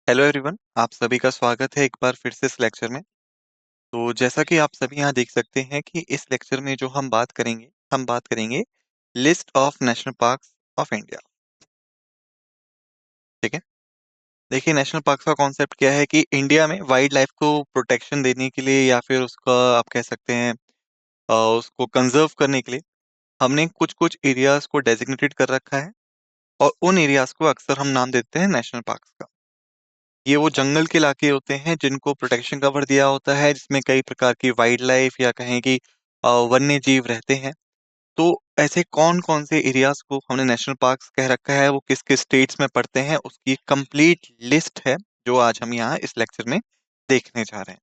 Hello everyone, आप सभी का स्वागत है एक बार फिर से इस लेक्चर में। तो जैसा कि आप सभी यहाँ देख सकते हैं कि इस लेक्चर में जो हम बात करेंगे list of national parks of India. ठीक है। देखिए, नेशनल पार्क्स का कॉन्सेप्ट क्या है कि इंडिया में वाइल्ड लाइफ को प्रोटेक्शन देने के लिए या फिर उसका आप कह सकते हैं उसको कंजर्व करने के लिए हमने कुछ कुछ एरियाज को डेजिग्नेटेड कर रखा है और उन एरियाज को अक्सर हम नाम देते हैं नेशनल पार्क्स का। ये वो जंगल के इलाके होते हैं जिनको प्रोटेक्शन कवर दिया होता है, जिसमें कई प्रकार की वाइल्ड लाइफ या कहें कि वन्य जीव रहते हैं। तो ऐसे कौन कौन से एरियाज को हमने नेशनल पार्क्स कह रखा है, वो किस किस स्टेट्स में पड़ते हैं, उसकी कंप्लीट लिस्ट है जो आज हम यहाँ इस लेक्चर में देखने जा रहे हैं।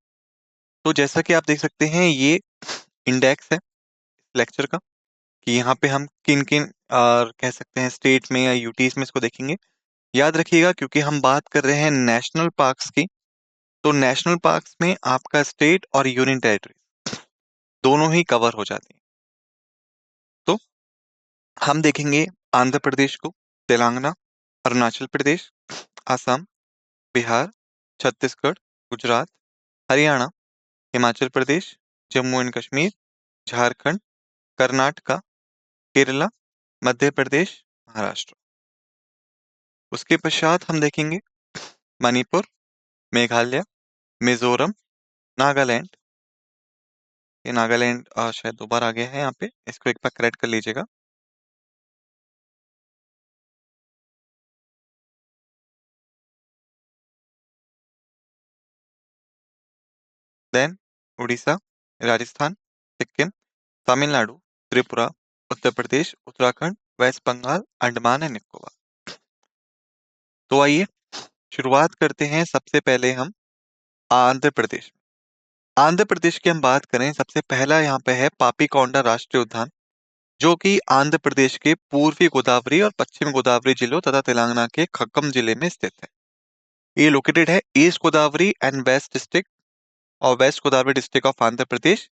तो जैसा कि आप देख सकते हैं, ये इंडेक्स है लेक्चर का कि यहाँ पे हम किन किन कह सकते हैं स्टेट में या यूटीज में इसको देखेंगे। याद रखिएगा, क्योंकि हम बात कर रहे हैं नेशनल पार्क्स की, तो नेशनल पार्क्स में आपका स्टेट और यूनियन टेरिटरी दोनों ही कवर हो जाती हैं। तो हम देखेंगे आंध्र प्रदेश को, तेलंगाना, अरुणाचल प्रदेश, असम, बिहार, छत्तीसगढ़, गुजरात, हरियाणा, हिमाचल प्रदेश, जम्मू एंड कश्मीर, झारखंड, कर्नाटका, केरला, मध्य प्रदेश, महाराष्ट्र। उसके पश्चात हम देखेंगे मणिपुर, मेघालय, मिजोरम, नागालैंड। ये नागालैंड शायद दो बार आ गया है यहाँ पे, इसको एक बार करेक्ट कर लीजिएगा। Then Orissa, Rajasthan, Sikkim, Tamil Nadu, Tripura, Uttar Pradesh, Uttarakhand, West Bengal, Andaman and Nicobar. तो आइए शुरुआत करते हैं। सबसे पहले हम आंध्र प्रदेश। आंध्र प्रदेश की हम बात करें, सबसे पहला यहाँ पे है पापीकोंडा राष्ट्रीय उद्यान, जो कि आंध्र प्रदेश के पूर्वी गोदावरी और पश्चिम गोदावरी जिलों तथा तेलंगाना के खक्कम जिले में स्थित है। ये लोकेटेड है east Godavari and west district और west Godavari district of Andhra Pradesh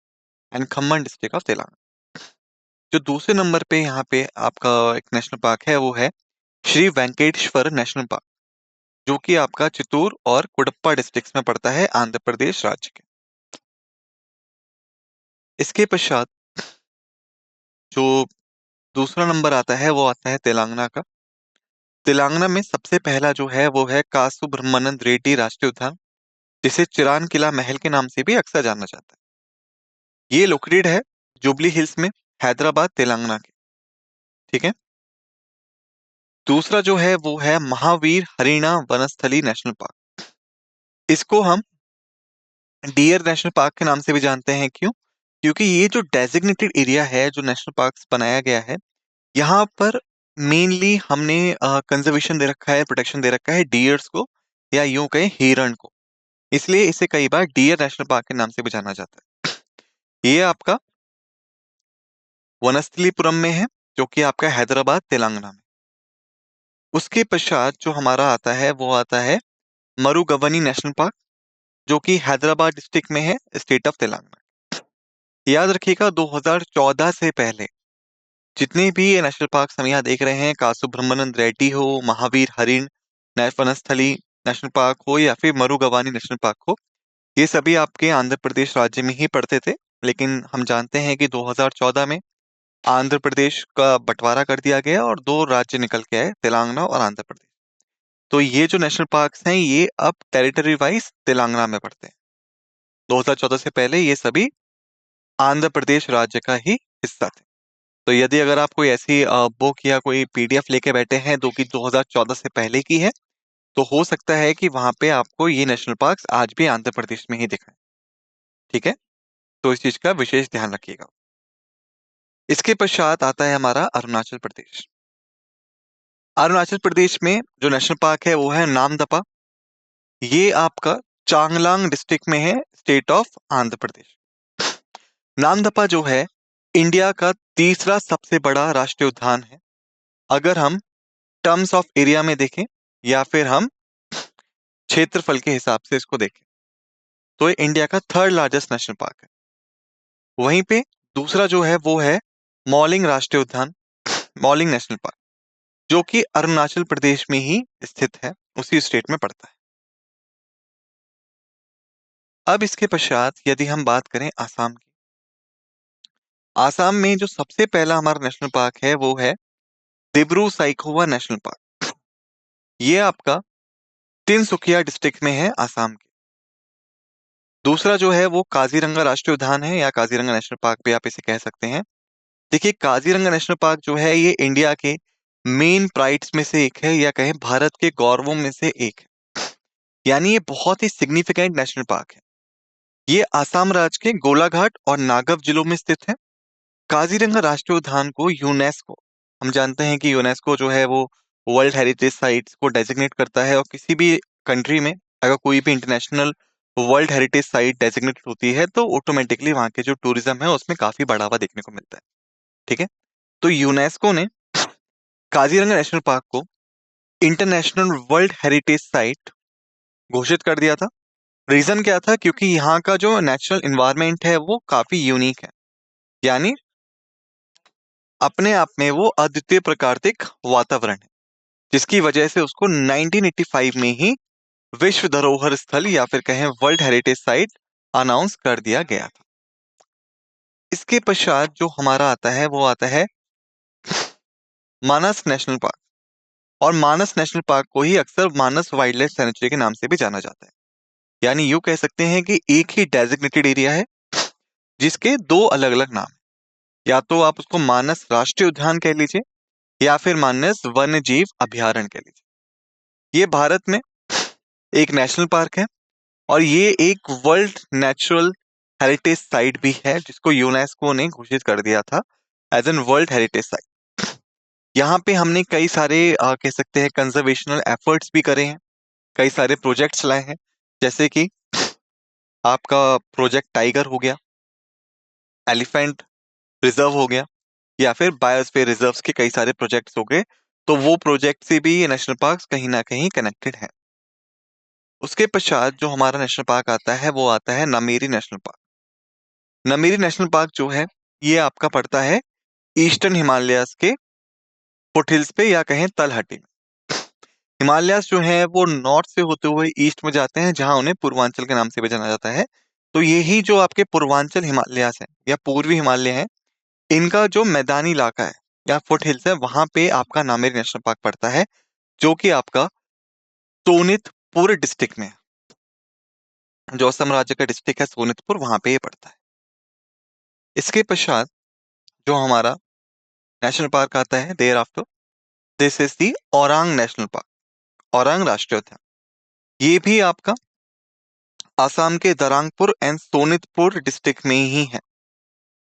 and Khammam district of Telangana. जो दूसरे नंबर पे यहाँ पे आपका एक नेशनल पार्क है, वो है श्री वेंकटेश्वर नेशनल पार्क, जो कि आपका चित्तूर और कुडप्पा डिस्ट्रिक्ट्स में पड़ता है आंध्र प्रदेश राज्य के। इसके पश्चात जो दूसरा नंबर आता है वो आता है तेलंगाना का। तेलंगाना में सबसे पहला जो है वो है कासु ब्रह्मानंद रेड्डी राष्ट्रीय उद्यान, जिसे चिरान किला महल के नाम से भी अक्सर जाना जाता है। ये लोकेटेड है जुबली हिल्स में, हैदराबाद, तेलंगाना के। ठीक है। दूसरा जो है वो है महावीर हरिणा वनस्थली नेशनल पार्क। इसको हम डियर नेशनल पार्क के नाम से भी जानते हैं। क्यों? क्योंकि ये जो डेजिग्नेटेड एरिया है, जो नेशनल पार्क बनाया गया है, यहाँ पर मेनली हमने कंजर्वेशन दे रखा है, प्रोटेक्शन दे रखा है डियर्स को, या यूं कहें हिरण को। इसलिए इसे कई बार डियर नेशनल पार्क के नाम से भी जाना जाता है। ये आपका वनस्थलीपुरम में है, जो कि आपका हैदराबाद, तेलंगाना में। उसके पश्चात जो हमारा आता है वो आता है मरुगवनी नेशनल पार्क, जो कि हैदराबाद डिस्ट्रिक्ट में है, स्टेट ऑफ तेलंगाना। याद रखिएगा, 2014 से पहले जितने भी ये नेशनल पार्क हम यहाँ देख रहे हैं, कासु ब्रह्मानंद रेड्डी हो, महावीर हरिण वनस्थली नेशनल पार्क हो, या फिर मरुगवानी नेशनल पार्क हो, ये सभी आपके आंध्र प्रदेश राज्य में ही पड़ते थे। लेकिन हम जानते हैं कि 2014 में आंध्र प्रदेश का बंटवारा कर दिया गया और दो राज्य निकल के आए, तेलंगाना और आंध्र प्रदेश। तो ये जो नेशनल पार्क्स हैं, ये अब टेरिटरी वाइज तेलंगाना में पड़ते हैं। 2014 से पहले ये सभी आंध्र प्रदेश राज्य का ही हिस्सा थे। तो यदि अगर आप कोई ऐसी बुक या कोई पीडीएफ लेके बैठे हैं जो कि 2014 से पहले की है, तो हो सकता है कि वहां पे आपको ये नेशनल पार्क्स आज भी आंध्र प्रदेश में ही दिखाएं। ठीक है। तो इस चीज का विशेष ध्यान रखिएगा। इसके पश्चात आता है हमारा अरुणाचल प्रदेश। अरुणाचल प्रदेश में जो नेशनल पार्क है वो है नामदफा। ये आपका चांगलांग डिस्ट्रिक्ट में है, स्टेट ऑफ आंध्र प्रदेश। नामदफा जो है इंडिया का तीसरा सबसे बड़ा राष्ट्रीय उद्यान है, अगर हम टर्म्स ऑफ एरिया में देखें या फिर हम क्षेत्रफल के हिसाब से इसको देखें, तो ये इंडिया का थर्ड लार्जेस्ट नेशनल पार्क है। वहीं पे दूसरा जो है वो है मौलिंग राष्ट्रीय उद्यान, मौलिंग नेशनल पार्क, जो कि अरुणाचल प्रदेश में ही स्थित है, उसी स्टेट में पड़ता है। अब इसके पश्चात यदि हम बात करें आसाम की, आसाम में जो सबसे पहला हमारा नेशनल पार्क है वो है दिब्रू साइखोवा नेशनल पार्क। ये आपका तिनसुकिया डिस्ट्रिक्ट में है आसाम के। दूसरा जो है वो काजीरंगा राष्ट्रीय उद्यान है, या काजीरंगा नेशनल पार्क भी आप इसे कह सकते हैं। देखिए, काजीरंगा नेशनल पार्क जो है ये इंडिया के मेन प्राइड्स में से एक है, या कहें भारत के गौरवों में से एक है। यानी ये बहुत ही सिग्निफिकेंट नेशनल पार्क है। ये आसाम राज्य के गोलाघाट और नागव जिलों में स्थित है। काजीरंगा राष्ट्रीय उद्यान को यूनेस्को, हम जानते हैं कि यूनेस्को जो है वो वर्ल्ड हेरिटेज साइट्स को डेजिग्नेट करता है, और किसी भी कंट्री में अगर कोई भी international world heritage site designate होती है तो ऑटोमेटिकली वहां के जो टूरिज्म है उसमें काफी बढ़ावा देखने को मिलता है। ठीक है, तो यूनेस्को ने काजीरंगा नेशनल पार्क को इंटरनेशनल वर्ल्ड हेरिटेज साइट घोषित कर दिया था। रीजन क्या था? क्योंकि यहाँ का जो नेचुरल इन्वायरमेंट है वो काफी यूनिक है, यानी अपने आप में वो अद्वितीय प्राकृतिक वातावरण है, जिसकी वजह से उसको 1985 में ही विश्व धरोहर स्थल या फिर कहें वर्ल्ड हेरिटेज साइट अनाउंस कर दिया गया था। इसके पश्चात जो हमारा आता है वो आता है मानस नेशनल पार्क। और मानस नेशनल पार्क को ही अक्सर मानस वाइल्ड लाइफ सेंचुरी के नाम से भी जाना जाता है। यानी यूं कह सकते हैं कि एक ही डेजिग्नेटेड एरिया है जिसके दो अलग अलग नाम हैं। या तो आप उसको मानस राष्ट्रीय उद्यान कह लीजिए, या फिर मानस वन्य जीव अभयारण्य कह लीजिए। ये भारत में एक नेशनल पार्क है, और ये एक वर्ल्ड नेचुरल हेरिटेज साइट भी है, जिसको यूनेस्को ने घोषित कर दिया था as an world heritage site. यहाँ पे हमने कई सारे कह सकते हैं कंजर्वेशनल एफर्ट्स भी करे हैं, कई सारे प्रोजेक्ट्स लाए हैं, जैसे कि आपका प्रोजेक्ट टाइगर हो गया, एलिफेंट रिजर्व हो गया, या फिर बायोस्फीयर रिजर्व्स के कई सारे प्रोजेक्ट्स हो गए। तो वो प्रोजेक्ट से भी ये नेशनल पार्क कहीं ना कहीं कनेक्टेड है। उसके पश्चात जो हमारा नेशनल पार्क आता है वो आता है Nameri national park. Nameri national park जो है ये आपका पड़ता है ईस्टर्न हिमालयाज के फुटहिल्स पे, या कहें तलहटी में। हिमालयाज जो है वो नॉर्थ से होते हुए ईस्ट में जाते हैं, जहां उन्हें पूर्वांचल के नाम से भी जाना जाता है। तो यही जो आपके पूर्वांचल हिमालयाज हैं या पूर्वी हिमालय हैं, इनका जो मैदानी इलाका है या फुट हिल्स है, वहां पे आपका नामेरी नेशनल पार्क पड़ता है, जो कि आपका सोनितपुर डिस्ट्रिक्ट में है। जो असम राज्य का डिस्ट्रिक्ट है सोनितपुर, वहां पे ये पड़ता है। इसके पश्चात जो हमारा नेशनल पार्क आता है there after, this is the Orang national park, Orang राष्ट्रीय उद्यान। ये भी आपका आसाम के दरांगपुर एंड सोनितपुर डिस्ट्रिक्ट में ही है।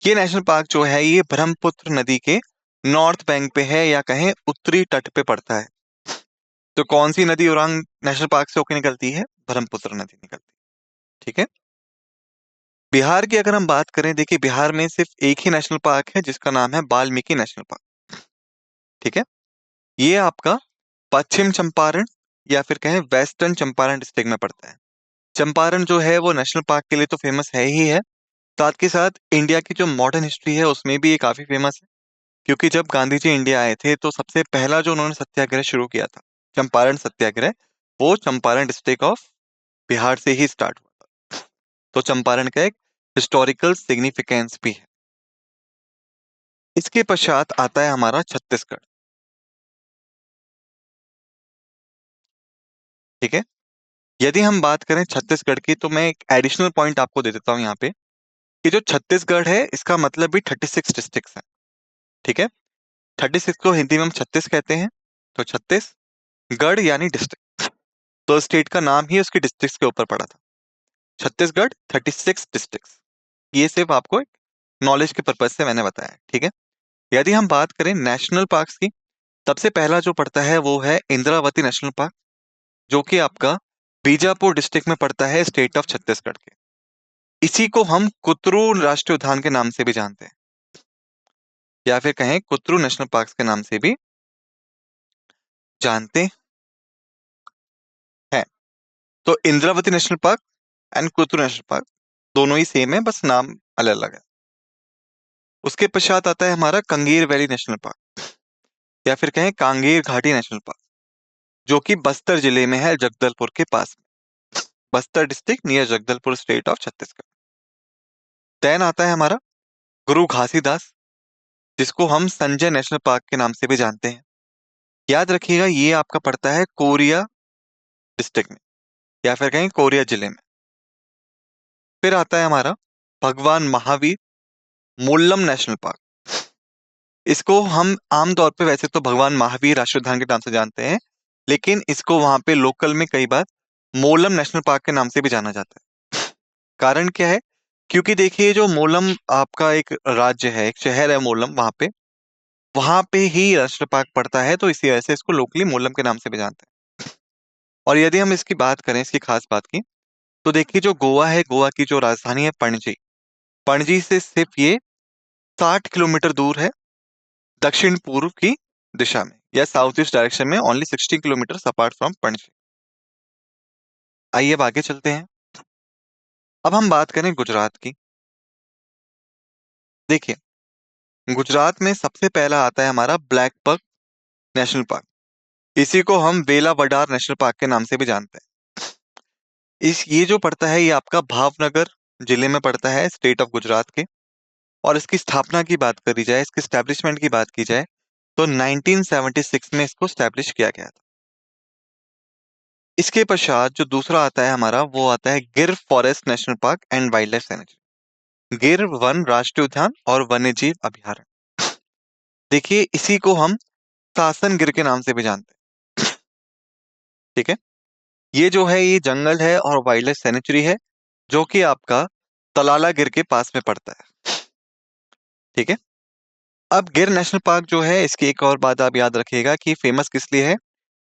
ये नेशनल पार्क जो है ये ब्रह्मपुत्र नदी के नॉर्थ बैंक पे है, या कहें उत्तरी तट पे पड़ता है। तो कौन सी नदी औरांग नेशनल पार्क से होकर निकलती है? ब्रह्मपुत्र नदी निकलती है। ठीक है, बिहार की अगर हम बात करें, देखिए बिहार में सिर्फ एक ही नेशनल पार्क है जिसका नाम है वाल्मीकि नेशनल पार्क। ठीक है, ये आपका पश्चिम चंपारण या फिर कहें वेस्टर्न चंपारण डिस्ट्रिक्ट में पड़ता है। चंपारण जो है वो नेशनल पार्क के लिए तो फेमस है ही है, साथ के साथ इंडिया की जो मॉडर्न हिस्ट्री है उसमें भी ये काफी फेमस है। क्योंकि जब गांधी जी इंडिया आए थे तो सबसे पहला जो उन्होंने सत्याग्रह शुरू किया था, चंपारण सत्याग्रह, वो चंपारण डिस्ट्रिक्ट ऑफ बिहार से ही स्टार्ट हुआ था। तो चंपारण का एक हिस्टोरिकल सिग्निफिकेंस भी है। इसके पश्चात आता है हमारा छत्तीसगढ़। ठीक है, यदि हम बात करें छत्तीसगढ़ की, तो मैं एक एडिशनल पॉइंट आपको दे देता हूं यहाँ पे, कि जो छत्तीसगढ़ है इसका मतलब भी 36 डिस्ट्रिक्ट है। ठीक है, 36 को हिंदी में हम 36 कहते हैं। तो छत्तीसगढ़ यानी डिस्ट्रिक्ट, तो स्टेट का नाम ही उसके डिस्ट्रिक्ट के ऊपर पड़ा था, छत्तीसगढ़ 36 डिस्ट्रिक्ट। ये सिर्फ आपको एक नॉलेज के पर्पज से मैंने बताया। ठीक है, यदि हम बात करें नेशनल पार्क्स की, सबसे पहला जो पड़ता है वो है इंद्रावती नेशनल पार्क, जो कि आपका बीजापुर डिस्ट्रिक्ट में पड़ता है, स्टेट ऑफ छत्तीसगढ़ के। इसी को हम कुतरू राष्ट्रीय उद्यान के नाम से भी जानते हैं, या फिर कहें कुतरू नेशनल पार्क के नाम से भी जानते हैं। तो Indravati national park and Kutru national park दोनों ही सेम है, बस नाम अलग अलग है। उसके पश्चात आता है हमारा कंगेर वैली नेशनल पार्क, या फिर कहें कांगेर घाटी नेशनल पार्क, जो कि बस्तर जिले में है, जगदलपुर के पास में। Bastar district near Jagdalpur, state of Chhattisgarh. Then आता है हमारा गुरु घासीदास, जिसको हम संजय नेशनल पार्क के नाम से भी जानते हैं। याद रखिएगा, ये आपका पड़ता है कोरिया डिस्ट्रिक्ट में, या फिर कहें कोरिया जिले में। फिर आता है हमारा भगवान महावीर मोल्लम नेशनल पार्क। इसको हम आमतौर पे वैसे तो भगवान महावीर राष्ट्रीय उद्यान के नाम से जानते हैं, लेकिन इसको वहां पे लोकल में कई बार मोलम नेशनल पार्क के नाम से भी जाना जाता है। कारण क्या है? क्योंकि देखिए, जो मोलम आपका एक राज्य है, एक शहर है मोलम, वहां पे ही राष्ट्रीय पार्क पड़ता है, तो इसी वजह से इसको लोकली मोलम के नाम से भी जानते हैं। और यदि हम इसकी बात करें, इसकी खास बात की, तो देखिए जो गोवा है, गोवा की जो राजधानी है पणजी, पणजी से सिर्फ ये 60 किलोमीटर दूर है, दक्षिण पूर्व की दिशा में, या साउथ ईस्ट डायरेक्शन में, only 60 kilometre apart from Panaji. आइए अब आगे चलते हैं। अब हम बात करें गुजरात की। देखिए, गुजरात में सबसे पहला आता है हमारा ब्लैक बक नेशनल पार्क। इसी को हम वेला वडार नेशनल पार्क के नाम से भी जानते हैं। ये जो पड़ता है, ये आपका भावनगर जिले में पड़ता है, स्टेट ऑफ गुजरात के। और इसकी स्थापना की बात करी जाए, इसकी स्टैब्लिशमेंट की बात की जाए, तो 1976 में इसको स्टैब्लिश किया गया था। इसके पश्चात जो दूसरा आता है हमारा, वो आता है गिर forest national park and wild life sanctuary. गिर वन राष्ट्रीय उद्यान और वन्य जीव अभयारण्य। देखिए, इसी को हम सासन गिर के नाम से भी जानते हैं। ठीक है, ये जो है, ये जंगल है और वाइल्ड लाइफ सेंचुरी है, जो कि आपका तलाला गिर के पास में पड़ता है। ठीक है, अब गिर नेशनल पार्क जो है, इसकी एक और बात आप याद रखिएगा कि फेमस किस लिए है।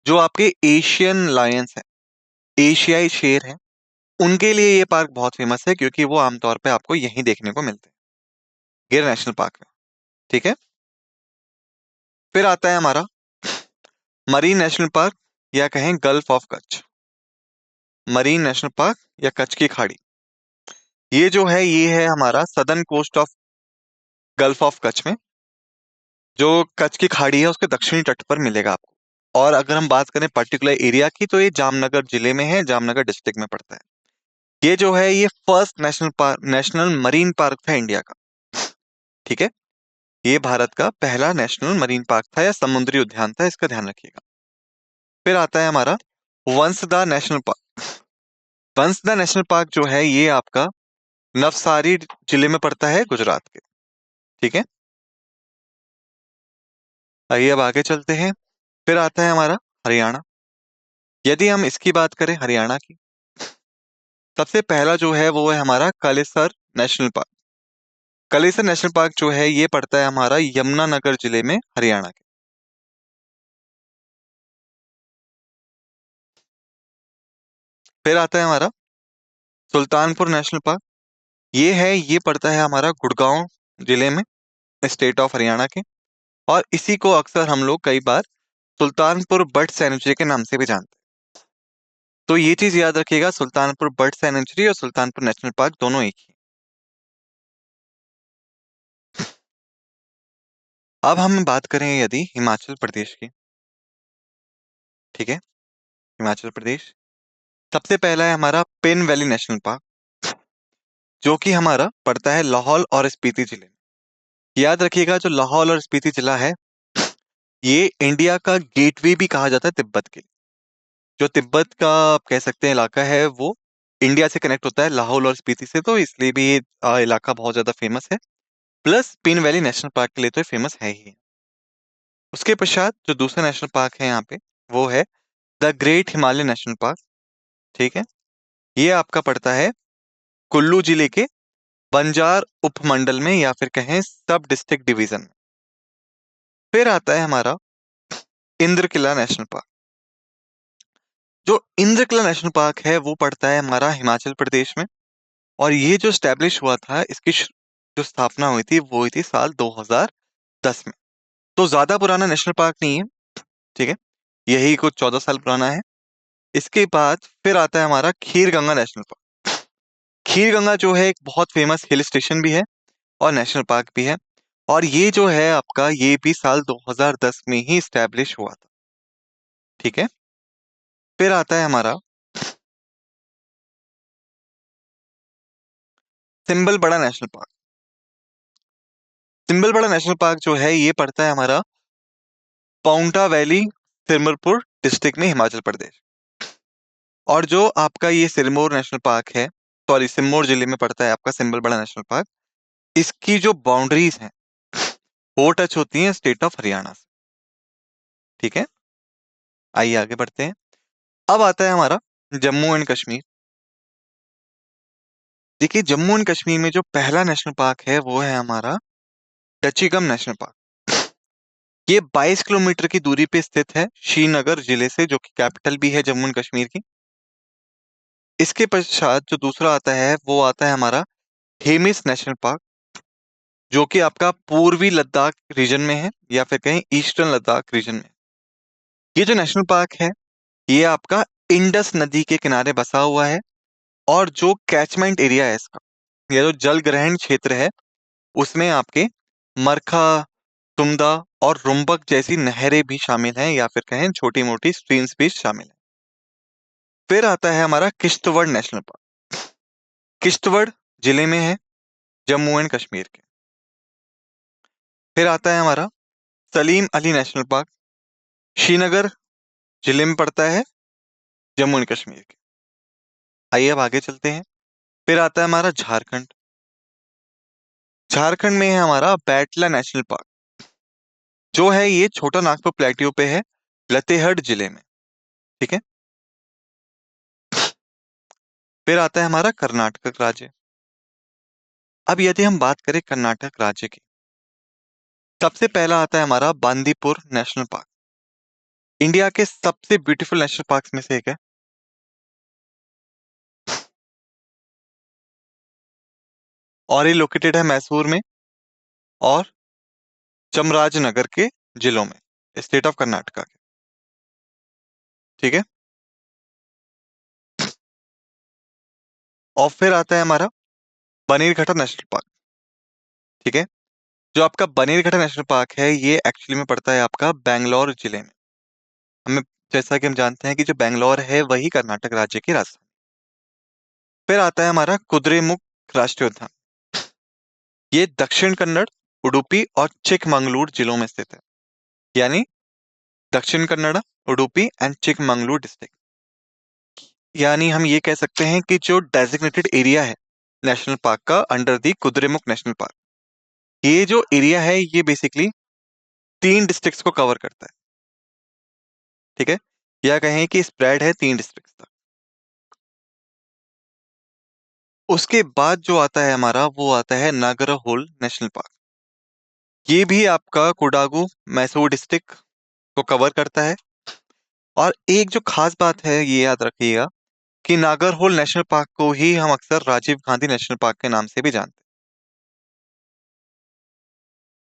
जो आपके एशियन लायंस है, एशियाई शेर है, उनके लिए ये पार्क बहुत फेमस है, क्योंकि वो आमतौर पे आपको यहीं देखने को मिलते हैं, गिर नेशनल पार्क में। ठीक है, फिर आता है हमारा मरीन नेशनल पार्क, या कहें gulf of Kutch. Marine national park या कच्छ की खाड़ी, ये जो है, ये है हमारा southern coast of Gulf of Kutch में। जो कच्छ की खाड़ी है, उसके दक्षिणी तट पर मिलेगा आपको। और अगर हम बात करें पर्टिकुलर एरिया की, तो ये जामनगर जिले में है, जामनगर डिस्ट्रिक्ट में पड़ता है। ये जो है, ये first national park, national marine park था इंडिया का। ठीक है, ये भारत का पहला नेशनल मरीन पार्क था, या समुद्री उद्यान था, इसका ध्यान रखिएगा। फिर आता है हमारा Vansda national park. Vansda national park जो है, ये आपका नवसारी जिले में पड़ता है, गुजरात के। ठीक है, आइए अब आगे चलते हैं। फिर आता है हमारा हरियाणा। यदि हम इसकी बात करें, हरियाणा की, सबसे पहला जो है, वो है हमारा Kalesar national park. Kalesar national park जो है, ये पड़ता है हमारा यमुनानगर जिले में, हरियाणा के। फिर आता है हमारा सुल्तानपुर नेशनल पार्क। ये पड़ता है हमारा गुड़गांव जिले में, स्टेट ऑफ हरियाणा के। और इसी को अक्सर हम लोग कई बार सुल्तानपुर बर्ड सेंचुरी के नाम से भी जानते हैं। तो ये चीज याद रखिएगा, सुल्तानपुर बर्ड सेंचुरी और सुल्तानपुर नेशनल पार्क दोनों एक ही हैं। अब हम बात करें यदि हिमाचल प्रदेश की। ठीक है, हिमाचल प्रदेश, सबसे पहला है हमारा पिन वैली नेशनल पार्क, जो कि हमारा पड़ता है लाहौल और स्पीति जिले में। याद रखिएगा, जो लाहौल और स्पीति जिला है, ये इंडिया का गेटवे भी कहा जाता है तिब्बत के लिए। जो तिब्बत का आप कह सकते हैं इलाका है, वो इंडिया से कनेक्ट होता है लाहौल और स्पीति से, तो इसलिए भी ये इलाका बहुत ज्यादा फेमस है। Plus pin valley national park के लिए तो ये फेमस है ही है। उसके पश्चात जो दूसरा नेशनल पार्क है यहाँ पे, वो है the great Himalaya national park. ठीक है, ये आपका पड़ता है कुल्लू जिले के बंजार उपमंडल में, या फिर कहें सब डिस्ट्रिक्ट डिवीजन में। फिर आता है हमारा इंद्रकिला नेशनल पार्क। जो इंद्रकिला नेशनल पार्क है, वो पड़ता है हमारा हिमाचल प्रदेश में। और ये जो स्टैब्लिश हुआ था, इसकी जो स्थापना हुई थी, वो हुई थी साल 2010 में। तो ज्यादा पुराना नेशनल पार्क नहीं है। ठीक है, यही कुछ 14 साल पुराना है। इसके बाद फिर आता है हमारा खीर गंगा नेशनल पार्क। खीर गंगा जो है, एक बहुत फेमस हिल स्टेशन भी है और नेशनल पार्क भी है। और ये जो है आपका, ये भी साल 2010 में ही स्टैब्लिश हुआ था। ठीक है, फिर आता है हमारा सिंबलबड़ा नेशनल पार्क। सिंबलबड़ा नेशनल पार्क जो है ये पड़ता है हमारा पाउंटा वैली, सिरमौर डिस्ट्रिक्ट में, हिमाचल प्रदेश। और जो आपका ये सिरमौर नेशनल पार्क है, सॉरी सिरमौर जिले में पड़ता है आपका सिंबलबड़ा नेशनल पार्क। इसकी जो बाउंड्रीज हैं वो टच होती हैं स्टेट ऑफ हरियाणा से। ठीक है, आइए आगे बढ़ते हैं। अब आता है हमारा जम्मू एंड कश्मीर। देखिए जम्मू एंड कश्मीर में जो पहला नेशनल पार्क है वो है हमारा डचीगम नेशनल पार्क। ये 22 किलोमीटर की दूरी पे स्थित है श्रीनगर जिले से, जो कि कैपिटल भी है जम्मू एंड कश्मीर की। इसके पश्चात जो दूसरा आता है वो आता है हमारा हेमिस नेशनल पार्क, जो कि आपका पूर्वी लद्दाख रीजन में है, या फिर कहीं ईस्टर्न लद्दाख रीजन में। ये जो नेशनल पार्क है ये आपका इंडस नदी के किनारे बसा हुआ है। और जो कैचमेंट एरिया है इसका, या जो जल ग्रहण क्षेत्र है, उसमें आपके मरखा, तुमदा और रुम्बक जैसी नहरें भी शामिल हैं, या फिर कहें छोटी मोटी स्ट्रीम्स भी शामिल हैं। फिर आता है हमारा किश्तवाड़ नेशनल पार्क। किश्तवाड़ जिले में है, जम्मू एंड कश्मीर के। फिर आता है हमारा सलीम अली नेशनल पार्क, श्रीनगर जिले में पड़ता है, जम्मू एंड कश्मीर के। आइए अब आगे चलते हैं। फिर आता है हमारा झारखंड। झारखंड में है हमारा बैटला नेशनल पार्क, जो है ये छोटा नागपुर प्लेट्यू पे है, लतेहड़ जिले में। ठीक है। फिर आता है हमारा कर्नाटक राज्य। अब यदि हम बात करें कर्नाटक राज्य की, सबसे पहला आता है हमारा बांदीपुर नेशनल पार्क। इंडिया के सबसे ब्यूटीफुल नेशनल पार्क्स में से एक है। और ये लोकेटेड है मैसूर में और चामराजनगर के जिलों में, स्टेट ऑफ कर्नाटका के। ठीक है। और फिर आता है हमारा बनीरघट्टा नेशनल पार्क। ठीक है। जो आपका बनीरघट्टा नेशनल पार्क है ये एक्चुअली में पड़ता है आपका बैंगलोर जिले में। हमें, जैसा कि हम जानते हैं कि जो बैंगलोर है वही कर्नाटक राज्य की राजधानी। फिर आता है हमारा कुद्रेमुख राष्ट्रीय उद्यान। ये दक्षिण कन्नड़, उडुपी और चिकमंगलूर जिलों में स्थित है। यानी दक्षिण कन्नड़, उडुपी एंड चिकमंगलूर डिस्ट्रिक्ट। यानी हम ये कह सकते हैं कि जो डेजिग्नेटेड एरिया है नेशनल पार्क का under the Kudremukh national park, ये जो एरिया है ये बेसिकली 3 डिस्ट्रिक्ट्स को कवर करता है। ठीक है, या कहें कि स्प्रेड है 3 डिस्ट्रिक्ट्स तक। उसके बाद जो आता है हमारा वो आता है नागरहोल नेशनल पार्क। ये भी आपका कोडागू, मैसूर डिस्ट्रिक्ट को कवर करता है। और एक जो खास बात है ये याद रखिएगा कि नागरहोल नेशनल पार्क को ही हम अक्सर राजीव गांधी नेशनल पार्क के नाम से भी जानते हैं।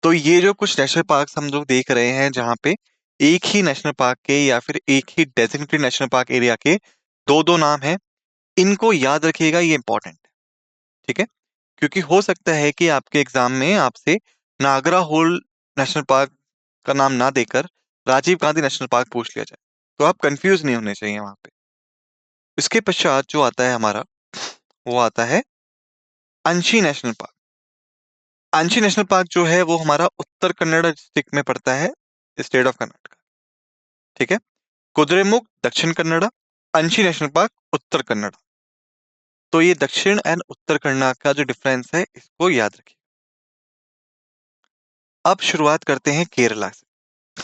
तो ये जो कुछ नेशनल पार्क्स हम लोग देख रहे हैं जहाँ पे एक ही नेशनल पार्क के या फिर एक ही डेजिग्नेटेड नेशनल पार्क एरिया के दो दो नाम हैं, इनको याद रखिएगा, ये इंपॉर्टेंट है। ठीक है, क्योंकि हो सकता है कि आपके एग्जाम में आपसे नागरा होल नेशनल पार्क का नाम ना देकर राजीव गांधी नेशनल पार्क पूछ लिया जाए, तो आप कंफ्यूज नहीं होने चाहिए वहां पे। इसके पश्चात जो आता है हमारा वो आता है अंशी नेशनल पार्क। अंशी नेशनल पार्क जो है वो हमारा उत्तर कन्नड़ डिस्ट्रिक्ट में पड़ता है, स्टेट ऑफ कर्नाटक। ठीक है, कुद्रेमुख दक्षिण कन्नड़, अंशी नेशनल पार्क उत्तर कन्नड़। तो ये दक्षिण एंड उत्तर कन्नड़ का जो डिफरेंस है इसको याद रखिए। अब शुरुआत करते हैं केरला से।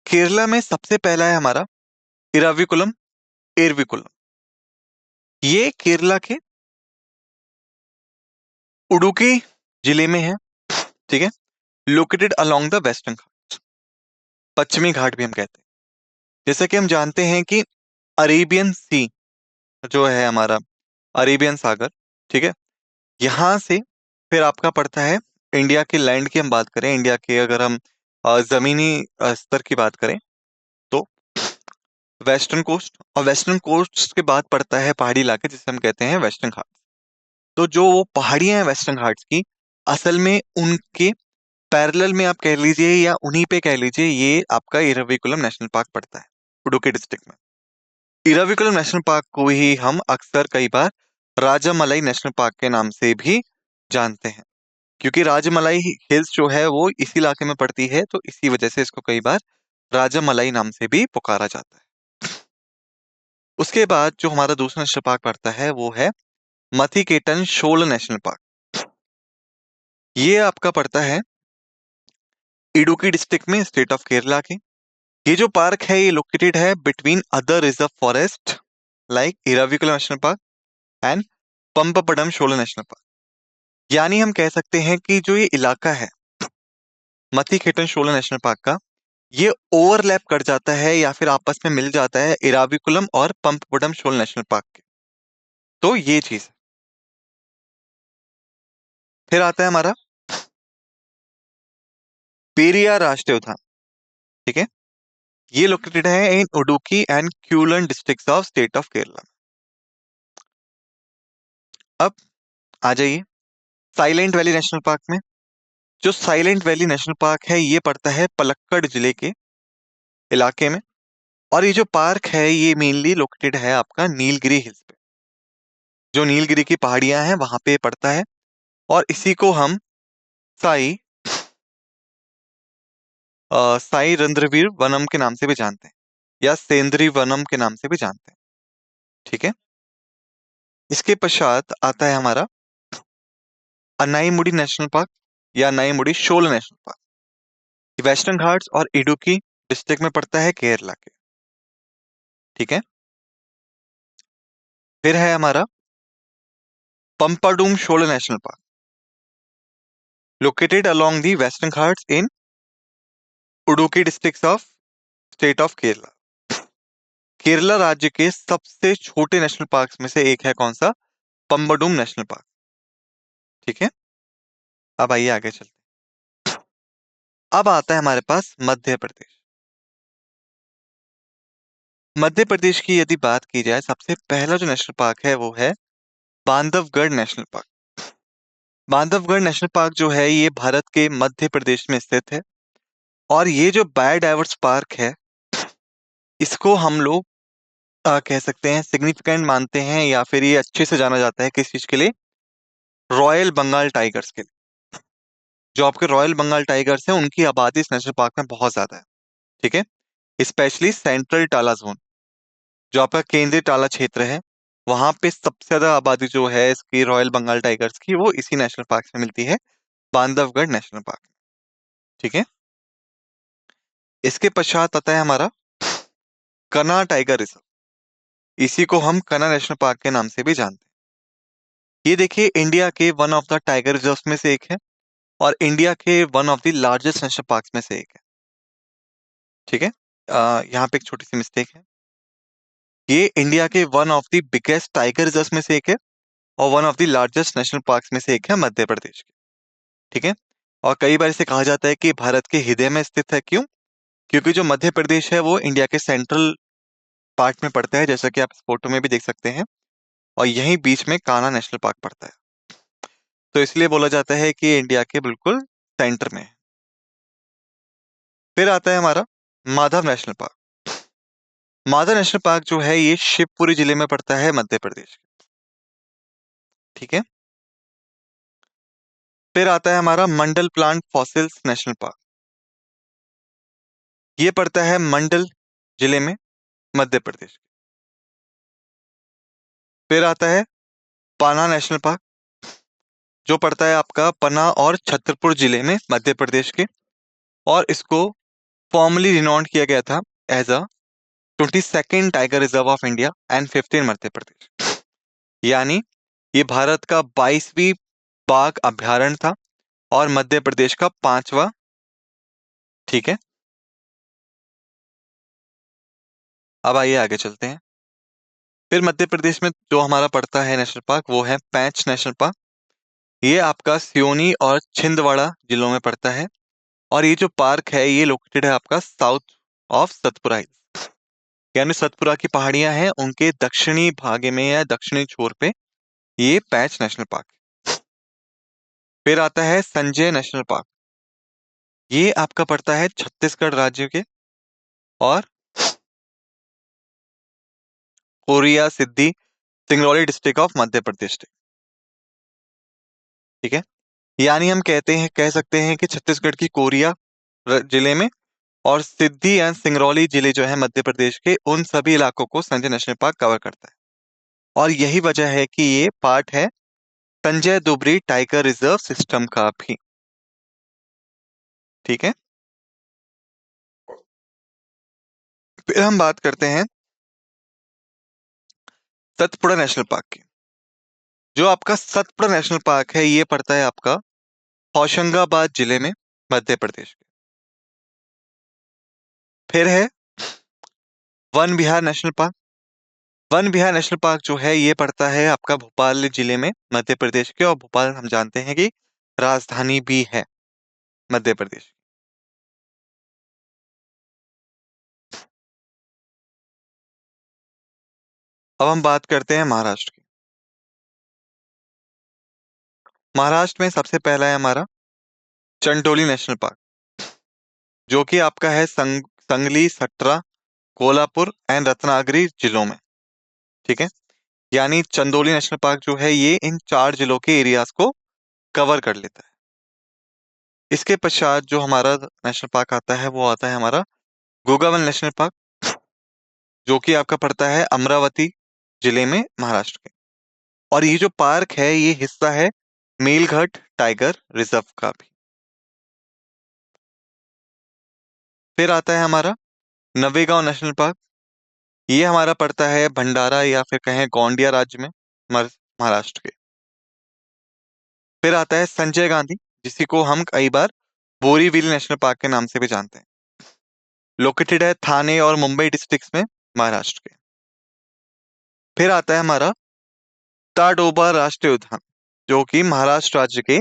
केरला में सबसे पहला है हमारा इराविकुलम एरविकुलम। ये केरला के उडुकी जिले में है। ठीक है, लोकेटेड अलोंग द वेस्टर्न घाट, पश्चिमी घाट भी हम कहते हैं। जैसा कि हम जानते हैं कि अरेबियन सी जो है हमारा, अरेबियन सागर, ठीक है, यहाँ से फिर आपका पड़ता है इंडिया के लैंड की हम बात करें, इंडिया के अगर हम जमीनी स्तर की बात करें तो वेस्टर्न कोस्ट, और वेस्टर्न कोस्ट के बाद पड़ता है पहाड़ी इलाके जिसे हम कहते हैं वेस्टर्न घाट। तो जो वो पहाड़ियां हैं वेस्टर्न घाट्स की, असल में उनके पैरेलल में आप कह लीजिए या उन्हीं पे कह लीजिए ये आपका इरविकुलम नेशनल पार्क पड़ता है उडुपी डिस्ट्रिक्ट में। इरविकुलम नेशनल पार्क को ही हम अक्सर कई बार राजामलाई नेशनल पार्क के नाम से भी जानते हैं, क्योंकि राजामलाई हिल्स जो है वो इसी इलाके में पड़ती है, तो इसी वजह से इसको कई बार राजामलाई नाम से भी पुकारा जाता है। उसके बाद जो हमारा दूसरा नेशनल पार्क पड़ता है वो है मथिकेटन शोल नेशनल पार्क। ये आपका पड़ता है इडुक्की डिस्ट्रिक्ट में, स्टेट ऑफ केरला के। ये जो पार्क है ये लोकेटेड है between other reserve forest like Eravikulam national park and Pampadum Shola national park. यानी हम कह सकते हैं कि जो ये इलाका है मथिकेटन शोला नेशनल पार्क का, ये ओवरलैप कर जाता है या फिर आपस में मिल जाता है इराविकुलम और पंपपडम शोल नेशनल पार्क के। तो ये चीज है। फिर आता है हमारा पेरियार राष्ट्रीय उद्यान। ठीक है, ये लोकेटेड है in Idukki and Kollam districts of state of Kerala. अब आ जाइए साइलेंट वैली नेशनल पार्क में। जो साइलेंट वैली नेशनल पार्क है ये पड़ता है पलक्कड़ जिले के इलाके में, और ये जो पार्क है ये मेनली लोकेटेड है आपका नीलगिरी हिल्स पे। जो नीलगिरी की पहाड़ियां हैं वहां पे पड़ता है, और इसी को हम साई साई रंध्रवीर वनम के नाम से भी जानते हैं, या सेंद्री वनम के नाम से भी जानते हैं। ठीक है, इसके पश्चात आता है हमारा अनाईमुडी नेशनल पार्क या अनाईमुडी शोल नेशनल पार्क। वेस्टर्न घाट्स और इडुक्की डिस्ट्रिक्ट में पड़ता है केरला के। ठीक है, फिर है हमारा Pampadum Shola national park, located along the western Ghats in Idukki district of state of Kerala. Kerala राज्य के सबसे छोटे नेशनल पार्क्स में से एक है कौन सा? पंबडुम नेशनल पार्क। ठीक है, अब आइए आगे चलते हैं। अब आता है हमारे पास मध्य प्रदेश। मध्य प्रदेश की यदि बात की जाए, सबसे पहला जो नेशनल पार्क है वो है Bandhavgarh national park. Bandhavgarh national park जो है ये भारत के मध्य प्रदेश में स्थित है, और ये जो बायोडाइवर्स पार्क है इसको हम लोग कह सकते हैं सिग्निफिकेंट मानते हैं, या फिर ये अच्छे से जाना जाता है किस चीज के लिए? रॉयल बंगाल टाइगर्स के लिए। जो आपके रॉयल बंगाल टाइगर्स हैं उनकी आबादी इस नेशनल पार्क में बहुत ज्यादा है। ठीक है, स्पेशली सेंट्रल टाला जोन, जो आपका केंद्रीय टाला क्षेत्र है, वहां पे सबसे ज्यादा आबादी जो है इसकी रॉयल बंगाल टाइगर्स की वो इसी नेशनल पार्क में मिलती है, बांधवगढ़ नेशनल पार्क। ठीक है, इसके पश्चात आता है हमारा कना टाइगर रिजर्व। इसी को हम कना नेशनल पार्क के नाम से भी जानते हैं। ये देखिए इंडिया के one of the tiger reserve में से एक है, और इंडिया के one of the largest national park में से एक है। ठीक है, यहाँ पे एक छोटी सी मिस्टेक है। ये इंडिया के one of the biggest tiger reserve में से एक है, और one of the largest national park में से एक है मध्य प्रदेश के। ठीक है, और कई बार इसे कहा जाता है कि भारत के हृदय में स्थित है। क्यों? क्योंकि जो मध्य प्रदेश है वो इंडिया के सेंट्रल पार्ट में पड़ता है, जैसा कि आप इस फोटो में भी देख सकते हैं, और यहीं बीच में कान्हा नेशनल पार्क पड़ता है। तो इसलिए बोला जाता है कि ये इंडिया के बिल्कुल सेंटर में है। फिर आता है हमारा Madhav national park. Madhav national park जो है ये शिवपुरी जिले में पड़ता है, मध्य प्रदेश के। ठीक है, फिर आता है हमारा मंडल प्लांट फॉसिल्स नेशनल पार्क। ये पड़ता है मंडल जिले में, मध्य प्रदेश। फिर आता है पाना नेशनल पार्क, जो पड़ता है आपका पन्ना और छतरपुर जिले में, मध्य प्रदेश के, और इसको फॉर्मली रिनॉन्ड किया गया था as a 22nd tiger reserve of India and 15 Madhya Pradesh. यानी ये भारत का 22वीं बाघ अभ्यारण्य था और मध्य प्रदेश का 5वां। ठीक है, अब आइए आगे चलते हैं। फिर मध्य प्रदेश में जो हमारा पड़ता है नेशनल पार्क वो है पैंच नेशनल पार्क। ये आपका सियोनी और छिंदवाड़ा जिलों में पड़ता है, और ये जो पार्क है ये लोकेटेड है आपका साउथ ऑफ सतपुरा हिल्स। यानी सतपुरा की पहाड़ियां हैं उनके दक्षिणी भाग में या दक्षिणी छोर पे ये पैंच नेशनल पार्क। फिर आता है संजय नेशनल पार्क। ये आपका पड़ता है छत्तीसगढ़ राज्य के, और कोरिया सिद्धि सिंगरौली डिस्ट्रिक्ट ऑफ मध्य प्रदेश। ठीक है, यानी हम कह सकते हैं कि छत्तीसगढ़ की कोरिया जिले में और सिद्धि एंड सिंगरौली जिले जो है मध्य प्रदेश के, उन सभी इलाकों को संजय नेशनल पार्क कवर करता है। और यही वजह है कि ये पार्ट है संजय दुबरी टाइगर रिजर्व सिस्टम का भी। ठीक है, फिर हम बात करते हैं सतपुड़ा नेशनल पार्क की। जो आपका सतपुड़ा नेशनल पार्क है ये पड़ता है आपका होशंगाबाद जिले में, मध्य प्रदेश के। फिर है वन विहार नेशनल पार्क। वन विहार नेशनल पार्क जो है ये पड़ता है आपका भोपाल जिले में, मध्य प्रदेश के। और भोपाल हम जानते हैं कि राजधानी भी है मध्य प्रदेश की। अब हम बात करते हैं महाराष्ट्र की। महाराष्ट्र में सबसे पहला है हमारा चंडोली नेशनल पार्क, जो कि आपका है संगली, सट्रा, कोल्हापुर एंड रत्नागिरी जिलों में। ठीक है, यानी चंदोली नेशनल पार्क जो है ये इन 4 जिलों के एरियाज को कवर कर लेता है। इसके पश्चात जो हमारा नेशनल पार्क आता है वो आता है हमारा गोगावन नेशनल पार्क, जो कि आपका पड़ता है अमरावती जिले में, महाराष्ट्र के। और ये जो पार्क है ये हिस्सा है मेलघाट टाइगर रिजर्व का भी। फिर आता है हमारा नवेगांव नेशनल पार्क। ये हमारा पड़ता है भंडारा या फिर कहें गोंडिया राज्य में, महाराष्ट्र के। फिर आता है संजय गांधी, जिसी को हम कई बार बोरीविल नेशनल पार्क के नाम से भी जानते हैं। लोकेटेड है थाने और मुंबई डिस्ट्रिक्ट्स में, महाराष्ट्र के। फिर आता है हमारा ताडोबा राष्ट्रीय उद्यान, जो कि महाराष्ट्र राज्य के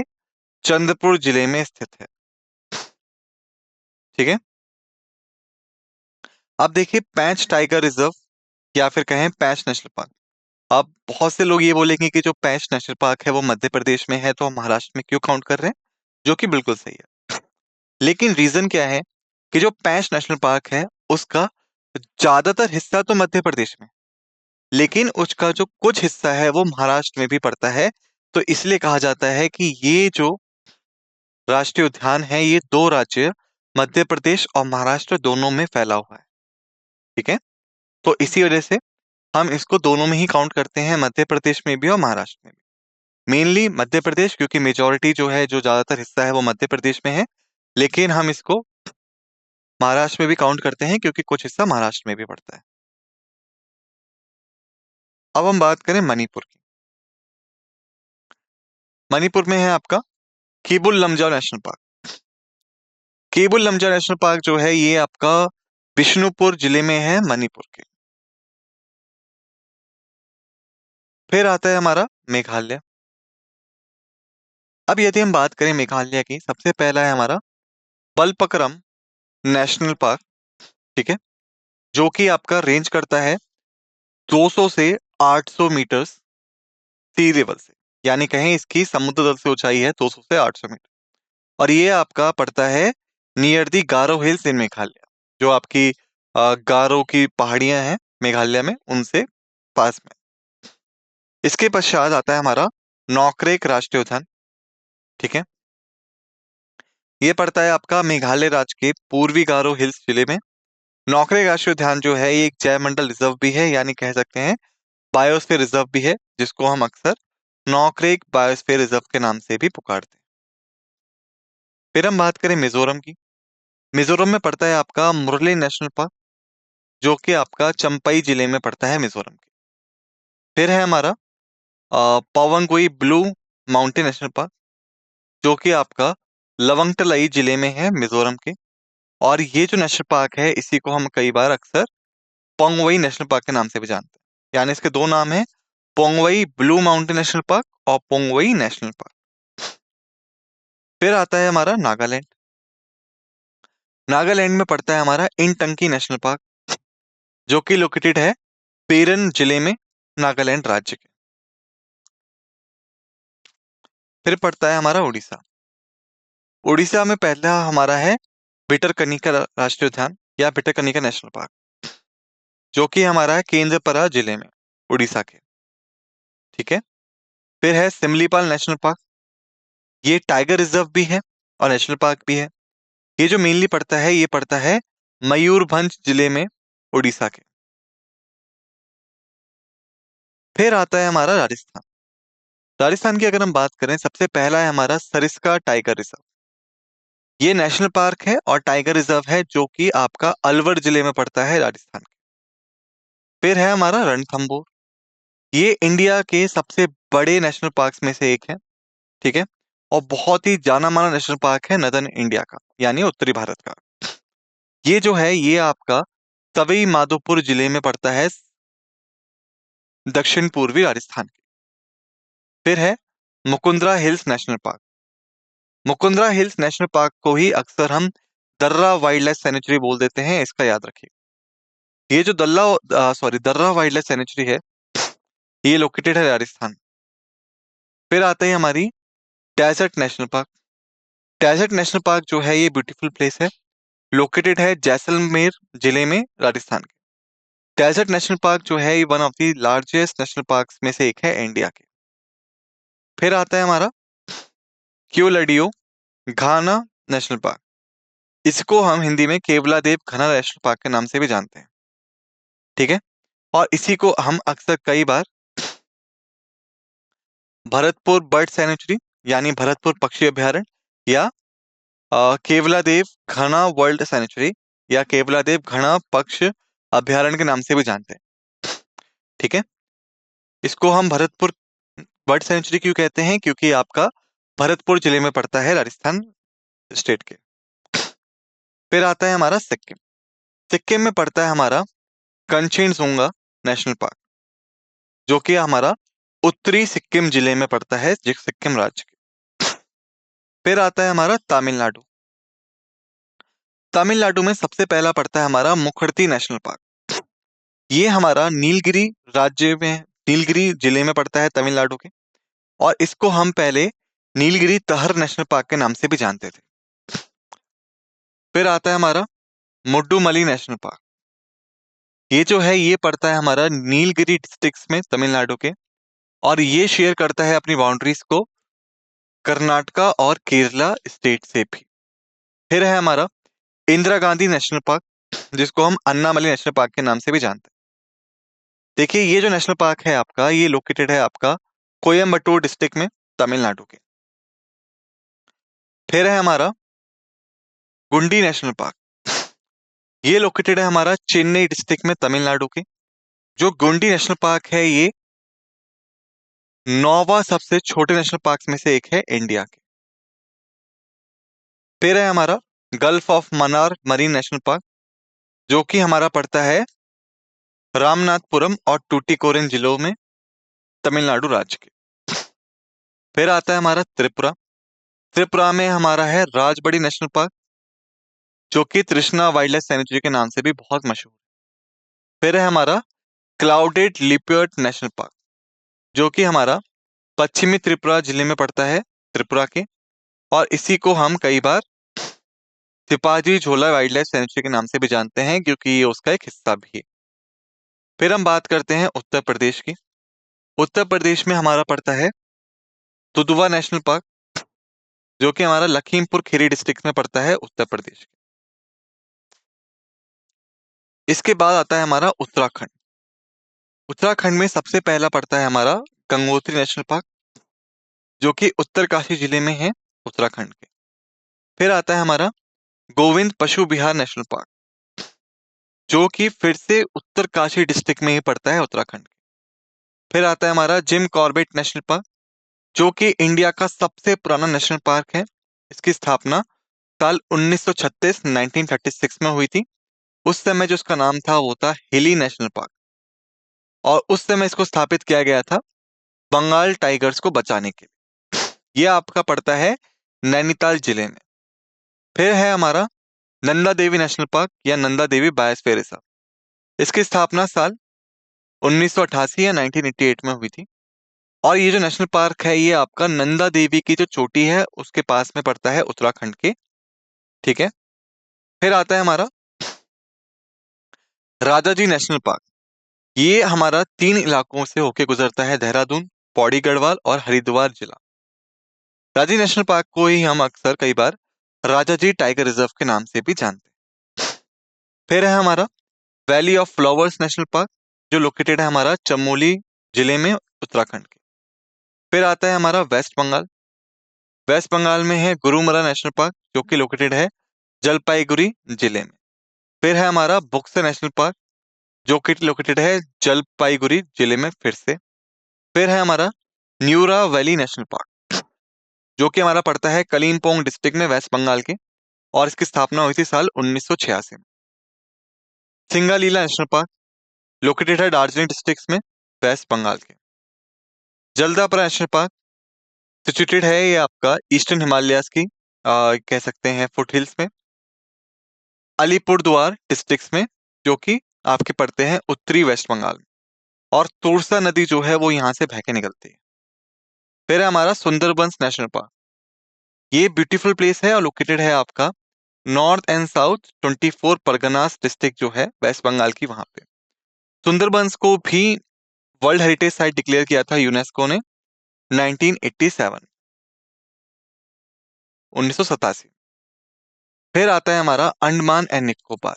चंद्रपुर जिले में स्थित है। ठीक है, अब देखिए पैंच टाइगर रिजर्व या फिर कहें पैंच नेशनल पार्क। अब बहुत से लोग ये बोलेंगे कि जो पैंच नेशनल पार्क है वो मध्य प्रदेश में है, तो हम महाराष्ट्र में क्यों काउंट कर रहे हैं, जो कि बिल्कुल सही है। लेकिन रीजन क्या है कि जो पैंच नेशनल पार्क है उसका ज्यादातर हिस्सा तो मध्य प्रदेश में, लेकिन उसका जो कुछ हिस्सा है वो महाराष्ट्र में भी पड़ता है। तो इसलिए कहा जाता है कि ये जो राष्ट्रीय उद्यान है ये 2 राज्य मध्य प्रदेश और महाराष्ट्र दोनों में फैला हुआ है। ठीक है, तो इसी वजह से हम इसको दोनों में ही काउंट करते हैं, मध्य प्रदेश में भी और महाराष्ट्र में भी। मेनली मध्य प्रदेश, क्योंकि मेजोरिटी जो है, जो ज्यादातर हिस्सा है वो मध्य प्रदेश में है। लेकिन हम इसको महाराष्ट्र में भी काउंट करते हैं क्योंकि कुछ हिस्सा महाराष्ट्र में भी पड़ता है। अब हम बात करें मणिपुर की। मणिपुर में है आपका Keibul Lamjao national park. Keibul Lamjao national park जो है ये आपका बिष्णुपुर जिले में है, मणिपुर के। फिर आता है हमारा मेघालय। अब यदि हम बात करें मेघालय की, सबसे पहला है हमारा बलपक्रम नेशनल पार्क। ठीक है, जो कि आपका रेंज करता है 200 से 800 मीटर्स सी लेवल से, यानी कहें इसकी समुद्र तल से ऊंचाई है 200 से 800 मीटर। और ये आपका पड़ता है नियर दी गारो हिल्स इन मेघालय, जो आपकी गारो की पहाड़ियां हैं मेघालय में, उनसे पास में। इसके पश्चात आता है हमारा नौकरेक राष्ट्रीय उद्यान। ठीक है, ये पड़ता है आपका मेघालय राज्य के पूर्वी गारो हिल्स जिले में। नौकरेक राष्ट्रीय उद्यान जो है ये एक जैव मंडल रिजर्व भी है, यानी कह सकते हैं बायोस्फीयर रिजर्व भी है, जिसको हम अक्सर नौकरेक बायोस्फीयर रिजर्व के नाम से भी पुकारते हैं। फिर हम बात करें मिजोरम की। मिजोरम में पड़ता है आपका मुरली नेशनल पार्क, जो कि आपका चंपई जिले में पड़ता है मिजोरम के। फिर है हमारा पावंगुई ब्लू माउंटेन नेशनल पार्क, जो कि आपका लवंगटलाई जिले में है, मिजोरम के। और ये जो नेशनल पार्क है इसी को हम कई बार अक्सर पोंगवई नेशनल पार्क के नाम से भी जानते हैं, यानी इसके 2 नाम है, पोंगवई ब्लू माउंटेन नेशनल पार्क और पोंगवई नेशनल पार्क। फिर आता है हमारा नागालैंड। नागालैंड में पड़ता है हमारा इनटंकी नेशनल पार्क, जो कि लोकेटेड है पेरन जिले में, नागालैंड राज्य के। फिर पड़ता है हमारा उड़ीसा। उड़ीसा में पहला हमारा है भितरकनिका राष्ट्रीय उद्यान या भितरकनिका नेशनल पार्क, जो कि हमारा है केंद्रपरा जिले में, उड़ीसा के। ठीक है। फिर है सिमलीपाल नेशनल पार्क, ये टाइगर रिजर्व भी है और नेशनल पार्क भी है। ये जो मेनली पड़ता है, ये पड़ता है मयूरभंज जिले में, उड़ीसा के। फिर आता है हमारा राजस्थान। राजस्थान की अगर हम बात करें, सबसे पहला है हमारा सरिस्का टाइगर रिजर्व। ये नेशनल पार्क है और टाइगर रिजर्व है, जो कि आपका अलवर जिले में पड़ता है, राजस्थान के। फिर है हमारा रणथंभौर। ये इंडिया के सबसे बड़े नेशनल पार्क्स में से एक है। ठीक है। और बहुत ही जाना माना नेशनल पार्क है नदर्न इंडिया का, यानी उत्तरी भारत का। ये जो है, ये आपका सवाई माधोपुर जिले में पड़ता है, दक्षिण पूर्वी राजस्थान के। फिर है Mukundra hills national park. Mukundra hills national park को ही अक्सर हम दर्रा वाइल्ड लाइफ सेंचुरी बोल देते हैं, इसका याद रखिए। ये जो दर्रा वाइल्ड लाइफ सेंचुरी है, ये लोकेटेड है राजस्थान। फिर आते हैं हमारी desert national park. Desert national park जो है, ये ब्यूटीफुल प्लेस है, लोकेटेड है जैसलमेर जिले में, राजस्थान के। डेजर्ट नेशनल पार्क जो है, ये one of the largest national parks में से एक है इंडिया के। फिर आता है हमारा क्योलडियो घाना नेशनल पार्क। इसको हम हिंदी में केवलादेव घना नेशनल पार्क के नाम से भी जानते हैं। ठीक है। और इसी को हम अक्सर कई बार भरतपुर बर्ड सेंचुरी, यानी भरतपुर पक्षी अभयारण्य, या केवलादेव घना वर्ल्ड सेंचुरी, या केवलादेव घना पक्ष अभयारण्य के नाम से भी जानते हैं। ठीक है। इसको हम भरतपुर बर्ड सेंचुरी क्यों कहते हैं? क्योंकि आपका भरतपुर जिले में पड़ता है, राजस्थान स्टेट के। फिर आता है हमारा सिक्किम। सिक्किम में पड़ता है हमारा कंचनजुंगा नेशनल पार्क, जो कि हमारा उत्तरी सिक्किम जिले में पड़ता है, सिक्किम राज्य के। फिर आता है हमारा तमिलनाडु। तमिलनाडु में सबसे पहला पड़ता है हमारा मुखर्ती नेशनल पार्क। ये हमारा नीलगिरी राज्य में, नीलगिरी जिले में पड़ता है, तमिलनाडु के। और इसको हम पहले नीलगिरी तहर नेशनल पार्क के नाम से भी जानते थे। फिर आता है हमारा मुड्डुमली नेशनल पार्क। ये जो है, ये पड़ता है हमारा नीलगिरी डिस्ट्रिक्ट में, तमिलनाडु के। और ये शेयर करता है अपनी बाउंड्रीज को कर्नाटका और केरला स्टेट से भी। फिर है हमारा इंदिरा गांधी नेशनल पार्क, जिसको हम अन्नामली नेशनल पार्क के नाम से भी जानते हैं। देखिए, ये जो नेशनल पार्क है आपका, ये लोकेटेड है आपका कोयम्बटूर डिस्ट्रिक्ट में, तमिलनाडु के। फिर है हमारा गुंडी नेशनल पार्क। ये लोकेटेड है हमारा चेन्नई डिस्ट्रिक्ट में, तमिलनाडु के। जो गुंडी नेशनल पार्क है, ये 9वां सबसे छोटे नेशनल पार्क में से एक है इंडिया के। फिर है हमारा gulf of Mannar marine national park, जो कि हमारा पड़ता है रामनाथपुरम और टूटीकोरिन जिलों में, तमिलनाडु राज्य के। फिर आता है हमारा त्रिपुरा। त्रिपुरा में हमारा है राजबड़ी नेशनल पार्क, जो कि तृष्णा वाइल्ड लाइफ सेंचुरी के नाम से भी बहुत मशहूर है। फिर है हमारा क्लाउडेड लिपर्ड नेशनल पार्क, जो कि हमारा पश्चिमी त्रिपुरा जिले में पड़ता है, त्रिपुरा के। और इसी को हम कई बार सिपाजी झोला वाइल्ड लाइफ सेंचुरी के नाम से भी जानते हैं, क्योंकि ये उसका एक हिस्सा भी है। फिर हम बात करते हैं उत्तर प्रदेश की। उत्तर प्रदेश में हमारा पड़ता है दुधवा नेशनल पार्क, जो कि हमारा लखीमपुर खीरी डिस्ट्रिक्ट में पड़ता है, उत्तर प्रदेश के। इसके बाद आता है हमारा उत्तराखंड। उत्तराखंड में सबसे पहला पड़ता है हमारा गंगोत्री नेशनल पार्क, जो कि उत्तरकाशी जिले में है, उत्तराखंड के। फिर आता है हमारा गोविंद पशु विहार नेशनल पार्क, जो कि फिर से उत्तरकाशी डिस्ट्रिक्ट में ही पड़ता है, उत्तराखंड के। फिर आता है हमारा जिम कॉर्बेट नेशनल पार्क, जो कि इंडिया का सबसे पुराना नेशनल पार्क है। इसकी स्थापना साल 1936 1936 में हुई थी। उस समय जो इसका नाम था, वो था हिली नेशनल पार्क। और उस समय इसको स्थापित किया गया था बंगाल टाइगर्स को बचाने के लिए। ये आपका पड़ता है नैनीताल जिले में। फिर है हमारा नंदा देवी नेशनल पार्क, या नंदा देवी बायोस्फीयर रिजर्व। इसकी स्थापना साल 1988 या 1988 में हुई थी। और ये जो नेशनल पार्क है, ये आपका नंदा देवी की जो चोटी है, उसके पास में पड़ता है, उत्तराखंड के। ठीक है। फिर आता है हमारा राजाजी नेशनल पार्क। ये हमारा 3 इलाकों से होके गुजरता है, देहरादून, पौड़ी गढ़वाल और हरिद्वार जिला। रांची नेशनल पार्क को ही हम अक्सर कई बार राजाजी टाइगर रिजर्व के नाम से भी जानते हैं। फिर है हमारा valley of flowers national park, जो लोकेटेड है हमारा चमोली जिले में, उत्तराखंड के। फिर आता है हमारा वेस्ट बंगाल। वेस्ट बंगाल में है गुरुमरा नेशनल पार्क, जो कि लोकेटेड है जलपाईगुड़ी जिले में। फिर है हमारा बुक्से नेशनल पार्क, जो कि लोकेटेड है जलपाईगुड़ी जिले में फिर से। फिर है हमारा न्यूरा वैली नेशनल पार्क, जो कि हमारा पड़ता है कलिम्पोंग डिस्ट्रिक्ट में, वेस्ट बंगाल के, और इसकी स्थापना हुई थी साल 1986 में। सिंगालीला नेशनल पार्क लोकेटेड है दार्जिलिंग डिस्ट्रिक्ट में, वेस्ट बंगाल के। जलदापारा नेशनल पार्क सिचुएटेड है ये आपका ईस्टर्न हिमालयाज की कह सकते हैं फुट हिल्स में, अलीपुरद्वार डिस्ट्रिक्ट में, जो कि आपके पड़ते हैं उत्तरी वेस्ट बंगाल में। और तोरसा नदी जो है वो यहाँ से बह के निकलती है। फिर है हमारा सुंदरबंस नेशनल पार्क। ये ब्यूटीफुल प्लेस है और लोकेटेड है आपका north and south 24 Parganas district जो है वेस्ट बंगाल की, वहां पे। सुंदरबंस को भी वर्ल्ड हेरिटेज साइट डिक्लेयर किया था यूनेस्को ने 1987, 1987। फिर आता है हमारा अंडमान एंड निकोबार।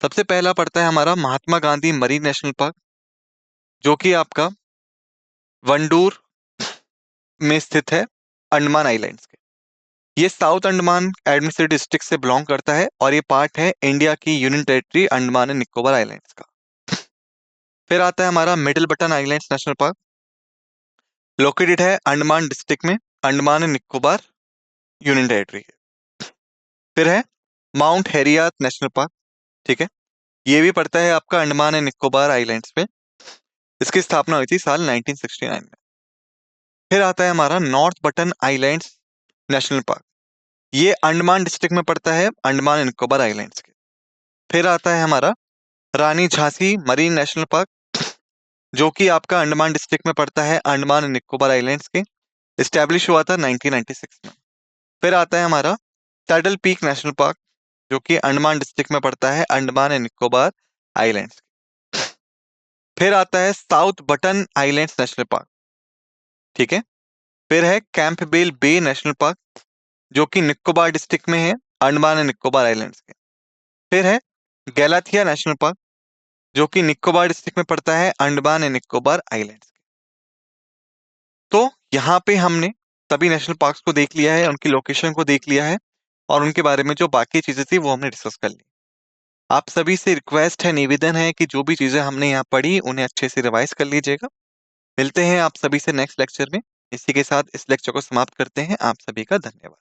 सबसे पहला पड़ता है हमारा Mahatma Gandhi marine national park, जो कि आपका वंडूर में स्थित है, अंडमान आइलैंड्स के। ये साउथ अंडमान एडमिनिस्ट्रेटिव डिस्ट्रिक्ट से बिलोंग करता है और ये पार्ट है इंडिया की union territory Andaman and Nicobar islands का। फिर आता है हमारा middle button islands national park, located है अंडमान डिस्ट्रिक्ट में, Andaman and Nicobar union territory के। फिर है माउंट हेरियात नेशनल पार्क, ठीक है, ये भी पड़ता है आपका अंडमान एंड निकोबार आइलैंड्स में। इसकी स्थापना हुई थी साल 1969 में। फिर आता है हमारा north button islands national park, ये अंडमान डिस्ट्रिक्ट में पड़ता है, अंडमान एंड निकोबार आइलैंड्स के। फिर आता है हमारा रानी झांसी मरीन नेशनल पार्क, जो कि आपका अंडमान डिस्ट्रिक्ट में पड़ता है, अंडमान एंड निकोबार आइलैंड्स के। इस्टेब्लिश हुआ था 1996 में। फिर आता है हमारा सैडल पीक नेशनल पार्क, जो कि अंडमान डिस्ट्रिक्ट में पड़ता है, अंडमान एंड निकोबार आइलैंड्स। फिर आता है south button islands national park, ठीक है। फिर है कैंपबेल बे नेशनल पार्क, जो कि निकोबार डिस्ट्रिक्ट में है, अंडमान एंड निकोबार आइलैंड्स के। फिर है गैलाथिया नेशनल पार्क, जो कि निकोबार डिस्ट्रिक्ट में पड़ता है, अंडमान एंड निकोबार आइलैंड्स के। तो यहाँ पे हमने सभी नेशनल पार्क्स को देख लिया है, उनकी लोकेशन को देख लिया है, और उनके बारे में जो बाकी चीजें थी वो हमने डिस्कस कर ली। आप सभी से रिक्वेस्ट है, निवेदन है कि जो भी चीजें हमने यहाँ पढ़ी उन्हें अच्छे से रिवाइज कर लीजिएगा। मिलते हैं आप सभी से नेक्स्ट लेक्चर में। इसी के साथ इस लेक्चर को समाप्त करते हैं। आप सभी का धन्यवाद।